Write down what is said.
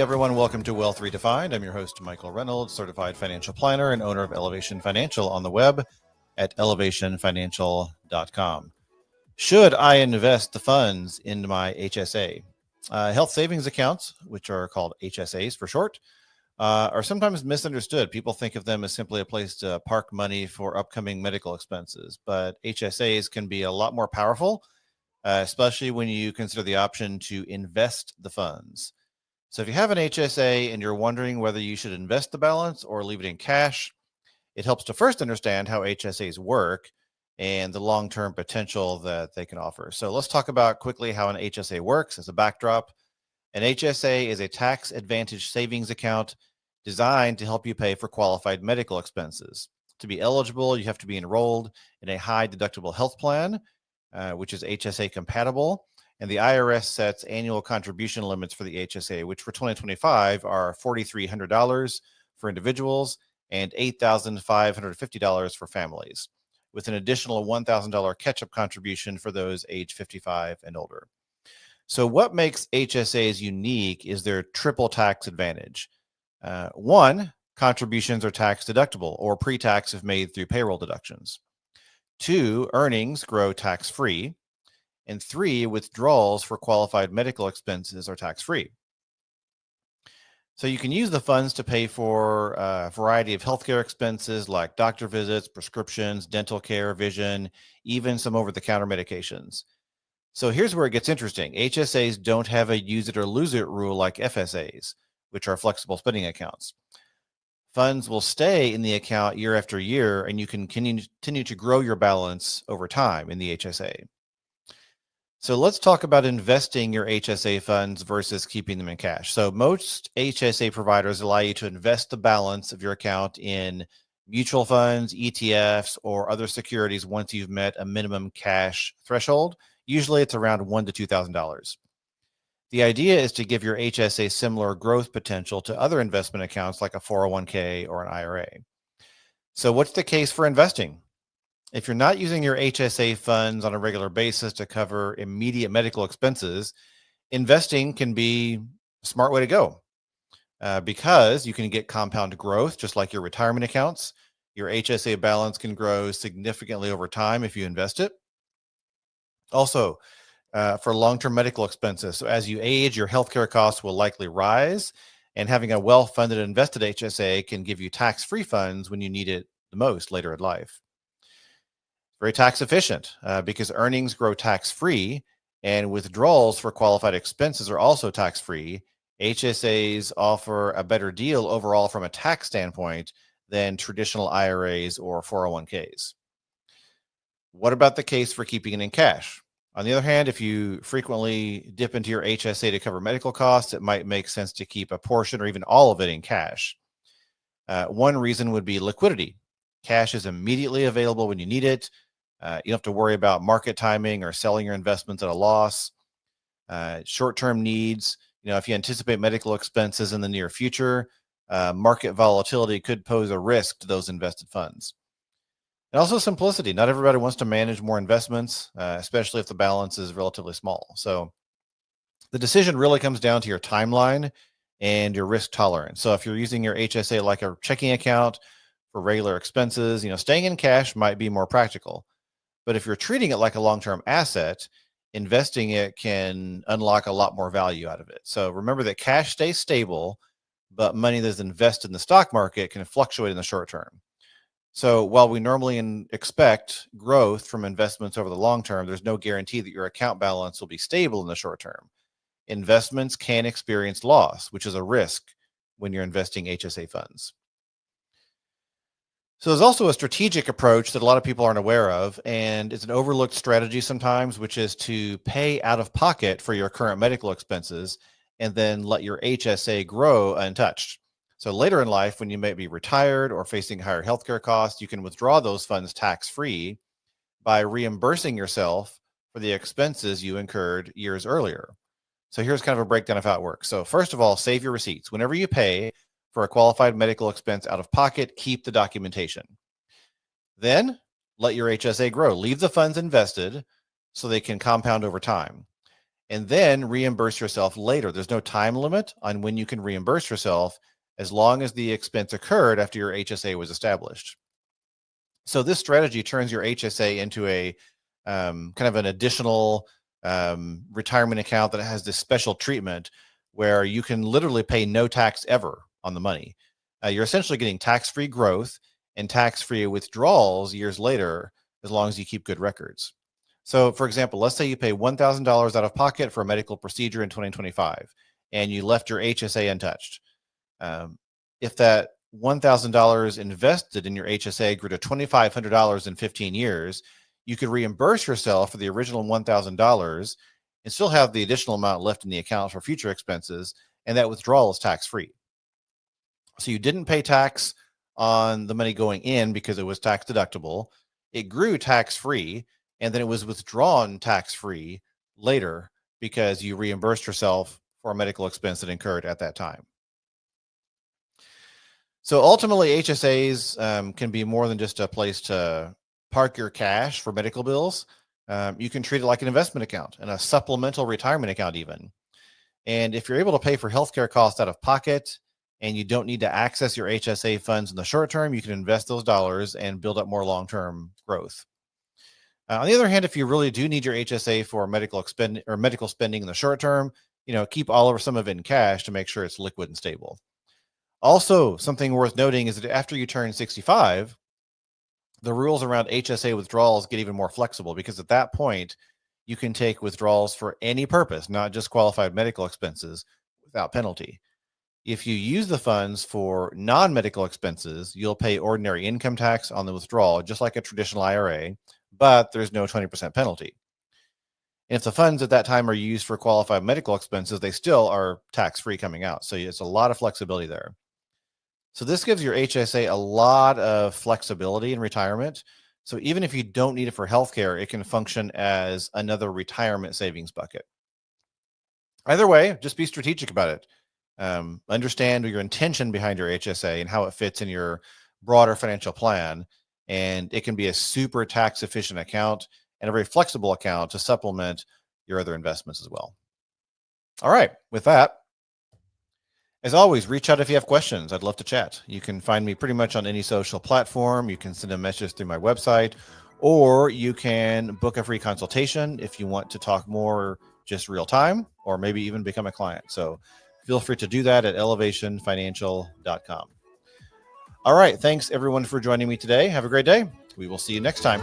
everyone. Welcome to Wealth Redefined. I'm your host, Michael Reynolds, certified financial planner and owner of Elevation Financial on the web at elevationfinancial.com. Should I invest the funds into my HSA? Health savings accounts, which are called HSAs for short, are sometimes misunderstood. People think of them as simply a place to park money for upcoming medical expenses, but HSAs can be a lot more powerful, especially when you consider the option to invest the funds. So if you have an HSA and you're wondering whether you should invest the balance or leave it in cash, it helps to first understand how HSAs work and the long-term potential that they can offer. So let's talk about quickly how an HSA works as a backdrop. An HSA is a tax advantage savings account designed to help you pay for qualified medical expenses. To be eligible, you have to be enrolled in a high deductible health plan, which is HSA compatible. And the IRS sets annual contribution limits for the HSA, which for 2025 are $4,300 for individuals and $8,550 for families, with an additional $1,000 catch-up contribution for those age 55 and older. So what makes HSAs unique is their triple tax advantage. One, contributions are tax deductible or pre-tax if made through payroll deductions. Two, earnings grow tax-free. And three, withdrawals for qualified medical expenses are tax-free. So you can use the funds to pay for a variety of healthcare expenses like doctor visits, prescriptions, dental care, vision, even some over-the-counter medications. So here's where it gets interesting. HSAs don't have a use it or lose it rule like FSAs, which are flexible spending accounts. Funds will stay in the account year after year, and you can continue to grow your balance over time in the HSA. So let's talk about investing your HSA funds versus keeping them in cash. So most HSA providers allow you to invest the balance of your account in mutual funds, ETFs, or other securities once you've met a minimum cash threshold. Usually it's around $1,000 to $2,000. The idea is to give your HSA similar growth potential to other investment accounts like a 401k or an IRA. So what's the case for investing? If you're not using your HSA funds on a regular basis to cover immediate medical expenses, investing can be a smart way to go because you can get compound growth just like your retirement accounts. Your HSA balance can grow significantly over time if you invest it. Also, for long-term medical expenses. So as you age, your healthcare costs will likely rise, and having a well-funded invested HSA can give you tax-free funds when you need it the most later in life. Very tax efficient because earnings grow tax-free and withdrawals for qualified expenses are also tax-free. HSAs offer a better deal overall from a tax standpoint than traditional IRAs or 401ks. What about the case for keeping it in cash? On the other hand, if you frequently dip into your HSA to cover medical costs, it might make sense to keep a portion or even all of it in cash. One reason would be liquidity. Cash is immediately available when you need it. You don't have to worry about market timing or selling your investments at a loss. Short-term needs, if you anticipate medical expenses in the near future, market volatility could pose a risk to those invested funds. And also simplicity. Not everybody wants to manage more investments, especially if the balance is relatively small. So the decision really comes down to your timeline and your risk tolerance. So if you're using your HSA like a checking account for regular expenses, staying in cash might be more practical. But if you're treating it like a long-term asset, investing it can unlock a lot more value out of it. So remember that cash stays stable, but money that's invested in the stock market can fluctuate in the short term. So while we normally expect growth from investments over the long term, there's no guarantee that your account balance will be stable in the short term. Investments can experience loss, which is a risk when you're investing HSA funds. So there's also a strategic approach that a lot of people aren't aware of, and it's an overlooked strategy sometimes, which is to pay out of pocket for your current medical expenses and then let your HSA grow untouched. So later in life, when you may be retired or facing higher healthcare costs, you can withdraw those funds tax-free by reimbursing yourself for the expenses you incurred years earlier. So here's kind of a breakdown of how it works. So first of all, save your receipts. Whenever you pay for a qualified medical expense out of pocket, keep the documentation. Then let your HSA grow. Leave the funds invested so they can compound over time. and then reimburse yourself later. There's no time limit on when you can reimburse yourself as long as the expense occurred after your HSA was established. So this strategy turns your HSA into a kind of an additional retirement account that has this special treatment where you can literally pay no tax ever on the money. You're essentially getting tax-free growth and tax-free withdrawals years later, as long as you keep good records. So, for example, let's say you pay $1,000 out of pocket for a medical procedure in 2025, and you left your HSA untouched. If that $1,000 invested in your HSA grew to $2,500 in 15 years, you could reimburse yourself for the original $1,000 and still have the additional amount left in the account for future expenses, and that withdrawal is tax-free. So you didn't pay tax on the money going in because it was tax deductible. It grew tax-free, and then it was withdrawn tax-free later because you reimbursed yourself for a medical expense that incurred at that time. So ultimately, HSAs can be more than just a place to park your cash for medical bills. You can treat it like an investment account and a supplemental retirement account even. And if you're able to pay for healthcare costs out of pocket and you don't need to access your HSA funds in the short term, you can invest those dollars and build up more long-term growth. On the other hand, if you really do need your HSA for medical spending in the short term, keep all or some of it in cash to make sure it's liquid and stable. Also, something worth noting is that after you turn 65, the rules around HSA withdrawals get even more flexible, because at that point, you can take withdrawals for any purpose, not just qualified medical expenses, without penalty. If you use the funds for non-medical expenses, you'll pay ordinary income tax on the withdrawal, just like a traditional IRA, but there's no 20% penalty. And if the funds at that time are used for qualified medical expenses, they still are tax-free coming out. So it's a lot of flexibility there. So this gives your HSA a lot of flexibility in retirement. So even if you don't need it for healthcare, it can function as another retirement savings bucket. Either way, just be strategic about it. Understand your intention behind your HSA and how it fits in your broader financial plan. And it can be a super tax efficient account and a very flexible account to supplement your other investments as well. All right, with that, as always, reach out if you have questions. I'd love to chat. You can find me pretty much on any social platform. You can send a message through my website, or you can book a free consultation if you want to talk more just real time, or maybe even become a client. So feel free to do that at elevationfinancial.com. All right. Thanks everyone for joining me today. Have a great day. We will see you next time.